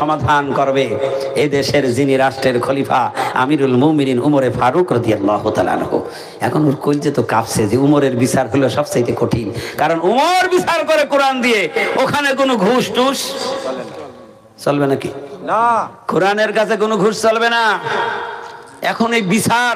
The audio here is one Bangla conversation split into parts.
সমাধান করবে এই দেশের যিনি রাষ্ট্রের খলিফা আমিরুল মুমিনিন উমরে ফারুক রাদিয়াল্লাহু তাআলা আনহু। এখন ওর কলজে তো কাঁপছে যে উমরের বিচার হলো সবচেয়ে কঠিন, কারণ উমর বিচার করে কোরআন দিয়ে, ওখানে কোনো ঘুষ টুস চলবে নাকি? না, কোরআনের কাছে কোনো ঘুষ চলবে না। এখন এই বিচার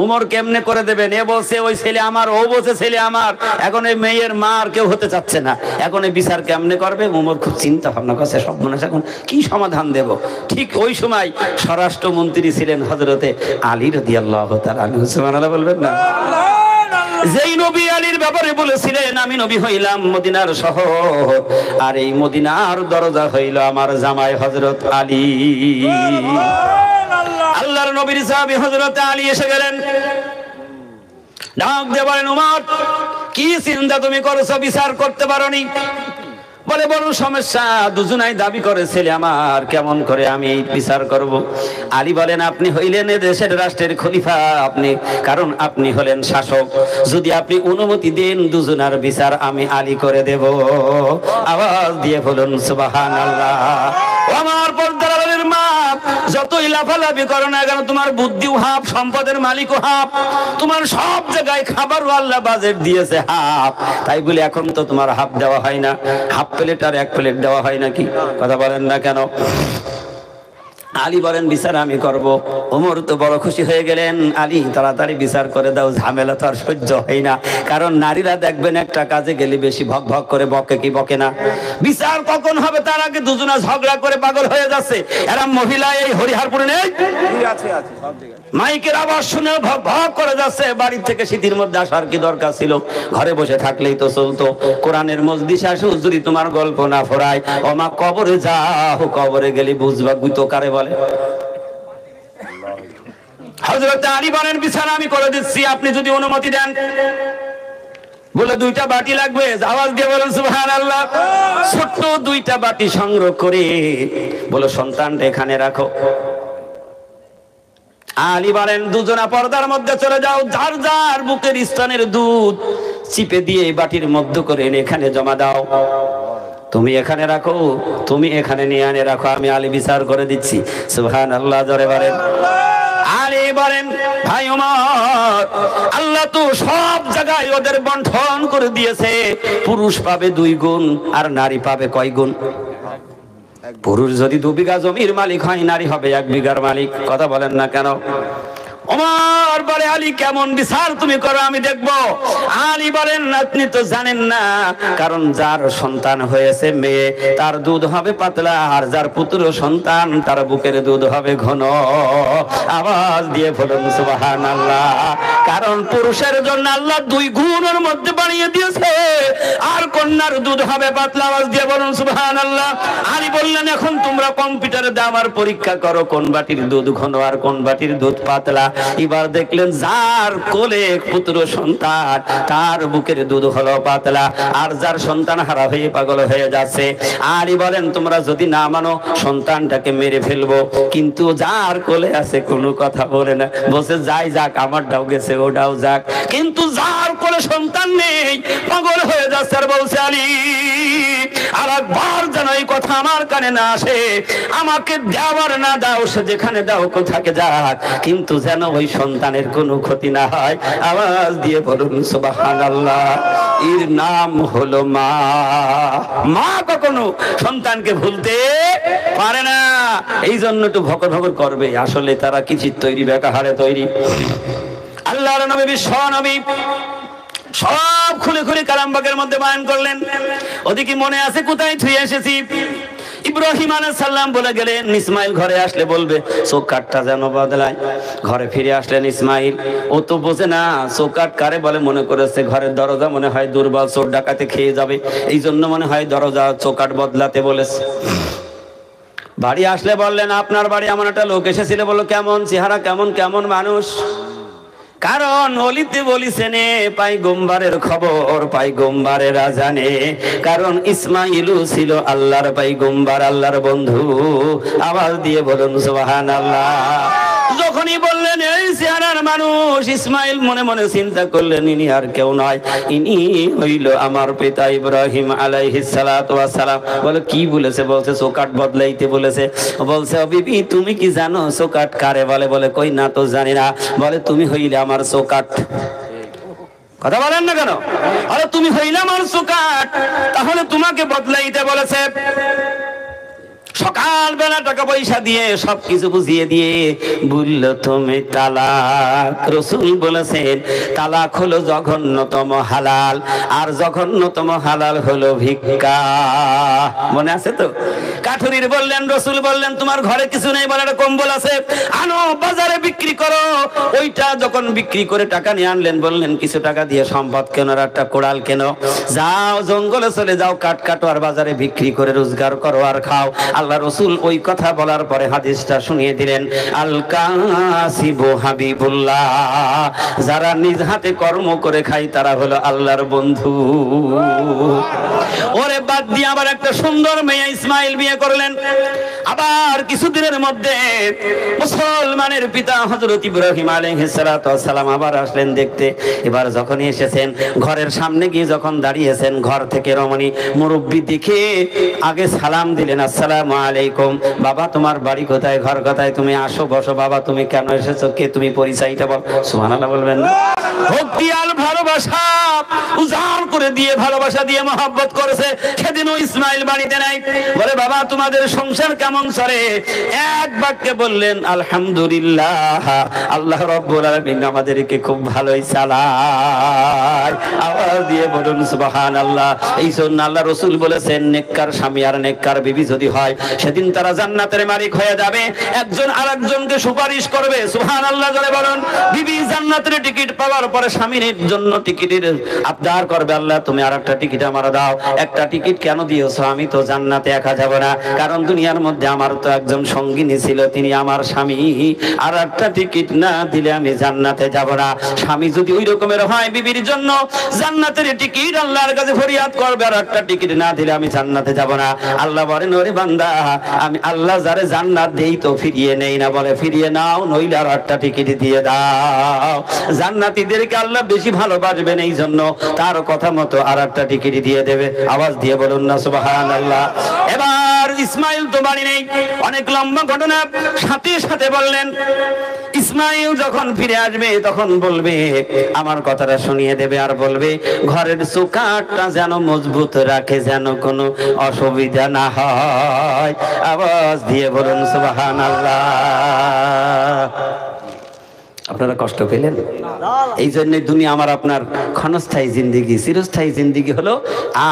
উমর কেমনে করে দেবেন? এ বলছে ওই ছেলে আমার, ও বলছে ছেলে আমার, এখন এই মেয়ের মার কেউ হতে চাচ্ছে না, এখন এই বিচার কেমনে করবে? উমর খুব চিন্তা ভাবনা করছে, সব মনে এখন কি সমাধান দেব। ঠিক ওই সময় স্বরাষ্ট্রমন্ত্রী ছিলেন হযরতে আলী রাদিয়াল্লাহু তাআলা আনহু। সুবহানাল্লাহ বলবেন না? যেই নবী আলীর ব্যাপারে বলেছিলেন আমি নবী হইলাম মদিনার শহর, আর এই মদিনার দরজা হইল আমার জামাই হযরত আলী। আল্লাহর নবীর সাহাবী হযরত আলী এসে গেলেন, ডাক দিয়ে বলেন, উমর কি চিন্তা তুমি করেছো, বিচার করতে পারোনি? বলে বড় সমস্যা, দুজনাই দাবি করে ছেলে আমার, কেমন করে আমি বিচার করব? আলী বলেন, আপনি হইলেন এ দেশের রাষ্ট্রের খলিফা, আপনি কারণ আপনি হলেন শাসক, যদি আপনি অনুমতি দেন দুজনার বিচার আমি আলী করে দেব। আওয়াজ দিয়ে বলুন সুবহানাল্লাহ। আমার পর্দার আলের মা, যতই লাফালাফি করো না কেন, তোমার বুদ্ধিও হাফ, সম্পদের মালিকও হাফ, তোমার সব জায়গায় খাবারও আল্লাহ বাজেট দিয়েছে হাফ, তাই বলে এখন তো তোমার হাফ দেওয়া হয় না, হাফ প্লেট আর এক প্লেট দেওয়া হয় নাকি? কথা বলেন না কেন? আলী বলেন বিচার আমি করব। ওমর তো বড় খুশি হয়ে গেলেন, আলী তাড়াতাড়ি বিচার করে দাও, ঝামেলা তো আর সহ্য হয় না। কারণ নারীরা দেখবেন একটা কাজে গেলে বেশি ভক ভক করে বকে কি বকে না, বিচার কখন হবে তার আগে দুজনা ঝগড়া করে পাগল হয়ে যাচ্ছে। এরা মহিলা এই হরিহরপুরে নেই, মাইকের আওয়াজ শুনে ভক ভক করে যাচ্ছে। বাড়ি থেকে শীতের মধ্যে আসার কি দরকার ছিল? ঘরে বসে থাকলেই তো চলতো। কোরআনের মজলিস আসে, যদি তোমার গল্প না ফোরায়, ও মা কবরে যাও, কবরে গেলে বুঝবা গুতো কারে বলে। হযরত আলী বলেন বিচার আমি করে দিচ্ছি, আপনি যদি অনুমতি দেন। বলে দুইটা বাটি লাগবে, আওয়াজ দিয়ে বলেন সুবহানাল্লাহ। ছোট্ট দুইটা বাটি সংগ্রহ করে বলে সন্তানটা এখানে রাখো। আলী বলেন দুজনা পর্দার মধ্যে চলে যাও, যার যার বুকের স্তনের দুধ চিপে দিয়ে বাটির মধ্যে করে এনে এখানে জমা দাও। তুমি এখানে রাখো, তুমি এখানে নিয়ে আনে রাখো, আমি আলী বিচার করে দিচ্ছি। সুবহানাল্লাহ জোরে বলেন। আলী বলেন, ভাই ওমর, আল্লাহ তো সব জায়গায় ওদের বন্টন করে দিয়েছে, পুরুষ পাবে 2 গুণ আর নারী পাবে কয় গুণ? পুরুষ যদি 2 বিঘা জমির মালিক হয়, নারী হবে 1 বিঘার মালিক। কথা বলেন না কেন? ওমর বলে, আলী কেমন বিচার তুমি করো আমি দেখবো। আলী বলেন, আপনি তো জানেন না, কারণ যার সন্তান হয়েছে মেয়ে তার দুধ হবে পাতলা, আর যার পুত্র সন্তান তার বুকের দুধ হবে ঘন। আওয়াজ দিয়ে বলুন সুবহানাল্লাহ। কারণ পুরুষের জন্য আল্লাহ 2 গুণের মধ্যে বানিয়ে দিয়েছে, আর কন্যার দুধ হবে পাতলা। আওয়াজ দিয়ে বলুন সুবহানাল্লাহ। আলী বললেন, এখন তোমরা কম্পিউটারে দাও আর পরীক্ষা করো কোন বাটির দুধ ঘন আর কোন বাটির দুধ পাতলা। এবার দেখলেন যার কোলে পুত্র সন্তান তার বুকের দুধ হলো পাতলা, আর যার সন্তান হারা হয়ে পাগল হয়ে যাচ্ছে। আলী বলেন, তোমরা যদি না মানো সন্তানটাকে মেরে ফেলবো, কিন্তু যার কোলে আছে কোনো কথা বলে না, বলছে যাই যাক, আমারটাও গেছে ওটাও যাক, কিন্তু যার কোলে সন্তান নেই পাগল হয়ে যাচ্ছে। আর বলছে, আলী আর একবার যেন এই কথা আমার কানে না আসে, আমাকে দেওয়ার না দাও, সে যেখানে দাও কোথাকে যাক, কিন্তু যেন ওই সন্তানের কোনো ক্ষতি না হয়। আওয়াজ দিয়ে বলুন সুবহানাল্লাহ। এর নাম হলো মা। মা কখনো সন্তানকে ভুলতে পারে না, এই জন্য একটু ভকর ভকর করবে, আসলে তারা কিছু তৈরি বেকাহারে তৈরি। আল্লাহর নবী বিশ্ব নবী সব খুলে খুলে কালামবাগের মধ্যে বয়ান করলেন। ওদিকে মনে আছে কোথায় থুয়ে এসেছি? ইব্রাহিম আলাইহিস সালাম বলে গেলেন, ইসমাইল ঘরে আসলে বলবে চোখ কাটটা যেন বদলায়। ঘরে ফিরে আসলেন ইসমাইল, ও তো বোঝে না চোখ কাট কারে বলে, মনে করেছে ঘরের দরজা মনে হয় দুর্বল, চোর ডাকাতে খেয়ে যাবে, এই জন্য মনে হয় দরজা চোখ কাট বদলাতে বলেছে। বাড়ি আসলে বললেন, আপনার বাড়ি এমন একটা লোক এসেছিল, বললো কেমন চেহারা, কেমন কেমন মানুষ? কারণ অলিতে বলিছেন পাইগম্বরের খবর পাইগম্বরেরা জানে, কারণ ইসমাইলও ছিল আল্লাহর পাইগম্বর, আল্লাহর বন্ধু। আওয়াজ দিয়ে বলুন সুবহানাল্লাহ। যখনই বললেন এই চেহারার মানুষ, ইসমাইল মনে মনে চিন্তা করলেন ইনি আর কেউ নয়, ইনি হইল আমার পিতা ইব্রাহিম আলাইহিস সালাতু ওয়াস সালাম। বলে কি বলেছে? বলছে চৌকাঠ বদলাইতে বলেছে। বলছে ও বিবি তুমি কি জানো চৌকাঠ কারে বলে? বলে কই না তো জানি না। বলে তুমি হইলে আমার চৌকাঠ। কথা বলেন না কেন? আরে তুমি হইলে আমার চৌকাঠ, তাহলে তোমাকে বদলাইতে বলেছে। সকাল বেলা টাকা পয়সা দিয়ে সবকিছু বুঝিয়ে দিয়ে বলল তুমি তালাক। রাসূল বলেছেন তালাক হলো জঘন্যতম হালাল, আর জঘন্যতম হালাল হলো ভিক্ষা। মনে আছে তো? কাঠুরির বললেন, রাসূল বললেন তোমার ঘরে কিছু নেই, বলে কম্বল আছে, আনো বাজারে বিক্রি করো। ওইটা যখন বিক্রি করে টাকা নিয়ে আনলেন, বললেন কিছু টাকা দিয়ে সম্পদ কেন, একটা কোড়াল কেন, যাও জঙ্গলে চলে যাও, কাঠ কাটো আর বাজারে বিক্রি করে রোজগার করো আর খাও। আল্লাহ রাসূল ওই কথা বলার পরে হাদিসটা শুনিয়ে দিলেন, আল কাসিবু হাবিবুল্লাহ, যারা নিজ হাতে কর্ম করে খায় তারা হলো আল্লাহর বন্ধু। ওরে বাদ দিয়ে আবার একটা সুন্দর মেয়ে ইসমাইল বিয়ে করলেন। আবার কিছুদিনের মধ্যে মুসলমানের পিতা হযরত ইব্রাহিম আলাইহিস সালাতু ওয়াস সালাম আবার আসলেন দেখতে। এবার যখনই এসেছেন, ঘরের সামনে গিয়ে যখন দাঁড়িয়েছেন, ঘর থেকে রমণী মুরব্বি দেখে আগে সালাম দিলেন, আসসালামু আলাইকুম, বাবা তোমার বাড়ি কোথায়, ঘর কোথায়, তুমি আসো বসো, বাবা তুমি কেন এসেছো, কে তুমি, পরিচয়টা বল। সুবহানাল্লাহ বলবেন না? ভক্তি আর ভালোবাসা উজাড় করে দিয়ে, ভালোবাসা দিয়ে মহব্বত করেছে। সেদিনও ইসমাইল বাড়িতে নাই। বলে বাবা তোমাদের সংসার কেমন চলে? এক বাক্যে বললেন আলহামদুলিল্লাহ, আল্লাহ রাব্বুল আলামিন আমাদেরকে খুব ভালোই চালায়। আওয়াজ দিয়ে বলুন সুবহানাল্লাহ। এই জন্য আল্লাহ রাসূল বলেছেন নেককার স্বামী আর নেককার বিবি যদি হয়, সেদিন তারা জান্নাতের মালিক হয়ে যাবে, একজন আরেকজনকে সুপারিশ করবে। সুবহানাল্লাহ জোরে বলুন। বিবি জান্নাতের টিকিট পাওয়ার পরে স্বামীর জন্য টিকিটের আবদার করবে, আল্লাহ তুমি আরেকটা টিকিট আমার দাও। একটা টিকিট কেন দিয়েছো? আমি তো জান্নাতে একা যাব না, কারণ দুনিয়ার মধ্যে আমার তো একজন সঙ্গিনী ছিল, তিনি আমার স্বামী, আর একটা টিকিট না দিলে আমি জান্নাতে যাব না। স্বামী যদি ওই রকমের হয়, বিবির জন্য জান্নাতের টিকিট আল্লাহর কাছে ফরিয়াদ করবে, আর একটা টিকিট না দিলে আমি জান্নাতে যাব না। আল্লাহ বলেন ওরে বান্দা, আমি আল্লাহ যারে জান্নাত দেই তো ফিরিয়ে নেই না, বলে ফিরিয়ে নাও, নইলে আর একটা টিকিট দিয়ে দাও। জান্নাতীদেরকে আল্লাহ বেশি ভালোবাসবেন, এই জন্য তার কথা মতো আর একটা টিকিট দিয়ে দেবে। আওয়াজ দিয়ে বলুন না সুবহানাল্লাহ। এবার ইসমাইল তো বাড়ি নেই, অনেক লম্বা ঘটনা। সাথে সাথে বললেন ইসমাইল যখন ফিরে আসবে তখন বলবে, আমার কথাটা শুনিয়ে দেবে, আর বলবে ঘরের চৌকাঠটা যেন মজবুত রাখে, যেন কোনো অসুবিধা না হয়। আওয়াজ দিয়ে বলুন সুবহানাল্লাহ। আপনারা কষ্ট পেলেন? এই জন্য দুনিয়া আমার আপনার ক্ষণস্থায়ী জিন্দেগি, চিরস্থায়ী জিন্দেগি হলো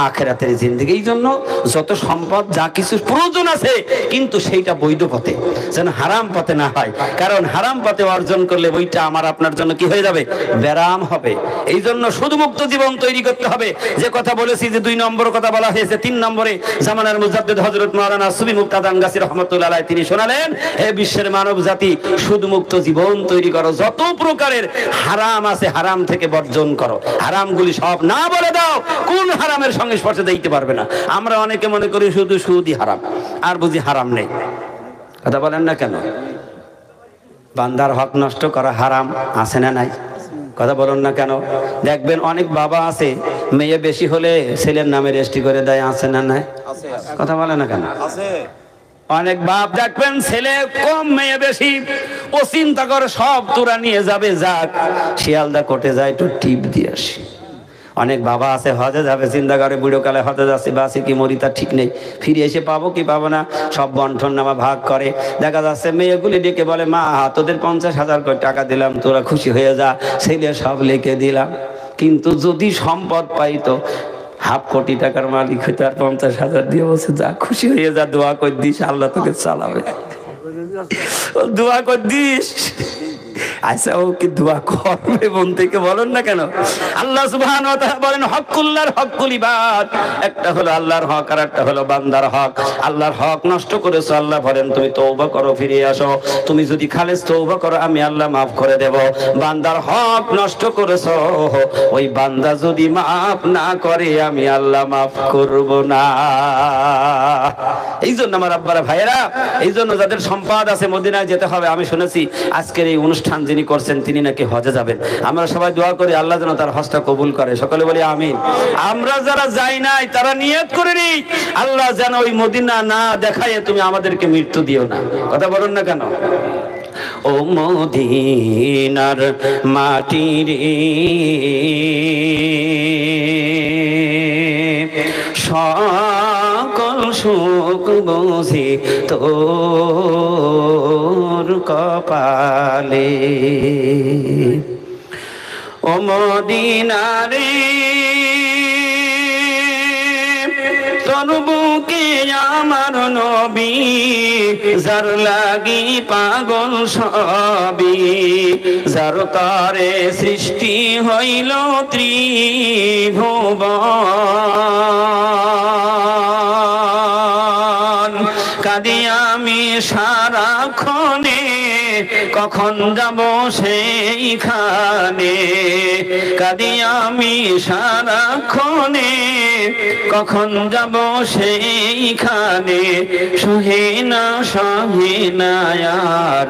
আখিরাতের জিন্দেগি। এই জন্য যত সম্পদ যা কিছু প্রয়োজন আছে, কিন্তু সেইটা বৈধ পথে, যেন হারাম পথে না হয়। কারণ হারাম পথে অর্জন করলে ওইটা আমার আপনার জন্য কি হয়ে যাবে? ব্যারাম হবে। এই জন্য সুদমুক্ত জীবন তৈরি করতে হবে। যে কথা বলেছি যে 2 নম্বর কথা বলা হয়েছে, 3 নম্বরে জামানার মুজাদ্দিদ হযরত মাওলানা সুবি মুক্তাদান গাছী রাহমাতুল্লাহ আলাইহি তিনি শোনালেন, হে বিশ্বের মানব জাতি, সুদমুক্ত জীবন তৈরি করো, যত প্রকারের হারাম আছে হারাম থেকে বর্জন করো, হারামগুলি সব না বলে দাও, কোন হারামের সঙ্গে স্পর্শ দিতে পারবে না। আমরা অনেকে মনে করি শুধু সুদই হারাম, আর বুঝি হারাম নেই। কথা বলেন না কেন? বান্দার হক নষ্ট করা হারাম আছে না নাই? কথা বলুন না কেন? দেখবেন অনেক বাবা আছে, মেয়ে বেশি হলে ছেলের নামে রেজিস্ট্রি করে দেয়, আছে না নাই? কথা বলেন না কেন? আছে। অনেক বাপ দেখবেন ছেলে কম মেয়ে বেশি, ও চিন্তা করে সব তোরা নিয়ে যাবে, যাক শিয়ালদা কোটে যায় একটু টিপ দিয়ে আসি। অনেক বাবা আছে হজে যাবে, চিন্তা করে বুড়ো কালে হজে যাচ্ছে, বাসি কি মরি তার ঠিক নেই, ফিরে এসে পাবো কি পাবো না, সব বন্টন নামা ভাগ করে। দেখা যাচ্ছে মেয়েগুলি ডেকে বলে, মা তোদের 50,000 করে টাকা দিলাম, তোরা খুশি হয়ে যা, ছেলে সব লিখে দিলাম। কিন্তু যদি সম্পদ পাইতো, 1/2 কোটি টাকার মালিক হইতো, আর 50,000 দিয়ে বলছে যা খুশি হয়ে যা, দোয়া করে দিস, আল্লাহ তোকে চালাবে, দোয়া করে দিস। আচ্ছা ও কি দোয়া করবে বোন থেকে বলেন না কেন? আল্লাহ সুবহানাহু ওয়া তাআলা বলেন হকুল্লাহর হকুল ইবাদ, একটা হলো আল্লাহর হক আর একটা হলো বান্দার হক। আল্লাহর হক নষ্ট করেছো, আল্লাহ বলেন তুমি তওবা করো, ফিরে আসো। তুমি যদি খালেস তওবা করো আমি আল্লাহ মাফ করে দেব। বান্দার হক নষ্ট করেছো, ওই বান্দা যদি মাফ না করে আমি আল্লাহ মাফ করব না। এই জন্য আমার আব্বারা ভাইয়েরা, এই জন্য যাদের সম্পদ আছে মদিনায় যেতে হবে। আমি শুনেছি আজকের এই অনুষ্ঠান যিনি করছেন তিনি নাকি হজে যাবেন। আমরা সবাই দোয়া করি আল্লাহ যেন তার হজটা কবুল করে, সকলে বলি আমিন। আমরা যারা যাই নাই তারা নিয়ত করে নি আল্লাহ যেন ওই মদিনা না দেখায় তুমি আমাদেরকে মৃত্যু দিও না। কথা বলুন না কেন? ও মদিনার মাটি রে, সকল সুখ বুঝি তোর কপালে। ও মদিনা রে, তোর বুকে আমার নবী, যার লাগি পাগল সবই, যার তারে সৃষ্টি হইল ত্রিভুবন। কাঁদি আমি সারাক্ষণে, কখন যাব সেইখানে। কাঁদি আমি সারাক্ষণে, কখন যাব সেইখানে। সহে না আর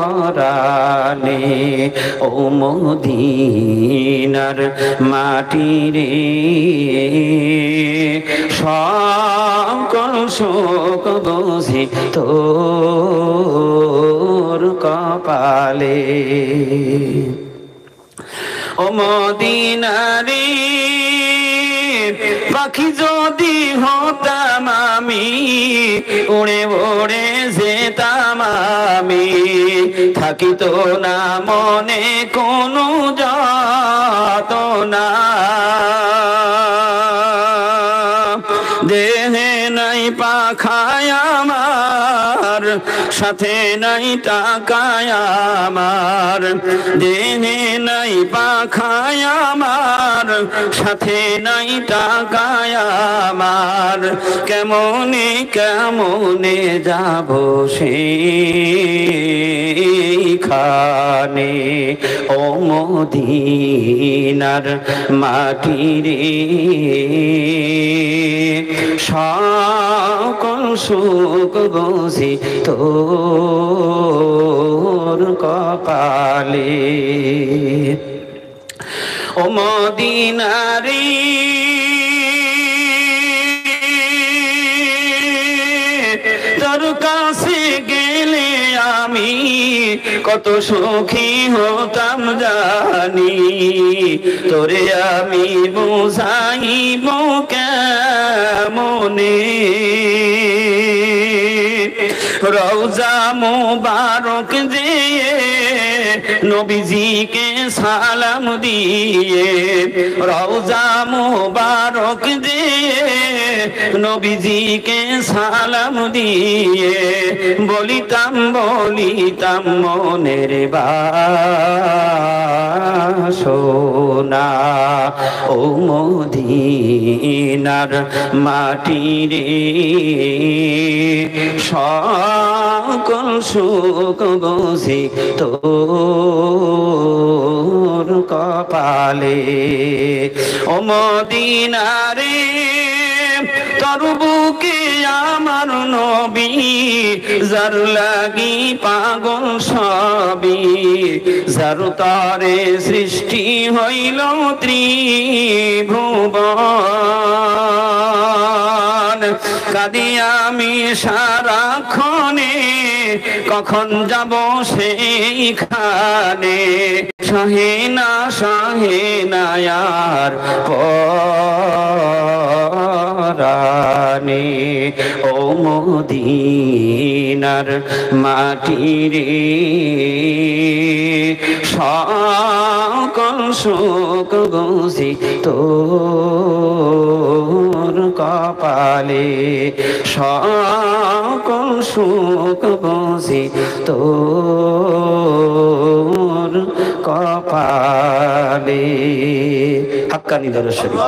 পরানে। ও মদিনার মাটি রে, সকল শোক বুঝি তোর কপালে। ও মদিনা রে, পাখি যদি হতাম আমি, উড়ে উড়ে যেতাম আমি। থাকিত না মনে কোনো যাতনা, দেহে নাই পাখায় আমার, সাথে নাই টাকায় আমার। দেহে নাই পাখায় আমার, সাথে নাই টাকায় আমার। কেমনে কেমনে যাব সেইখানে। ও মদিনার মাটি রে, সকল সুখ বুঝি তোর কপালে। ও মদিনা রে, তোর কাছে গেলে আমি কত সুখী হতাম জানি। তোরে আমি বুঝাইব কেমনে। রওজা মুবারক দিয়ে নবীজিকে সালাম দিয়ে, রওজা মুবারক দিয়ে নবীজিকে সালাম দিয়ে, বলিতাম বলিতাম মনের বাসনা। ও মদিনার মাটি রে, সকল সুখ বুঝি তোর কপালে। ও মদিনা রে, তোর বুকে আমার নবী, যার লাগি পাগল সবই, যার তারে সৃষ্টি হইল ত্রিভুবন। কাঁদি আমি সারাক্ষণে, কখন যাব সেইখানে। সহে না আর পরাণে ও মদিনার মাটি রে সকল সুখ বুঝি তোর কপালে সকল সুখ বুঝি তোর কপালে। হাক্কানি দরুদ শরীফ।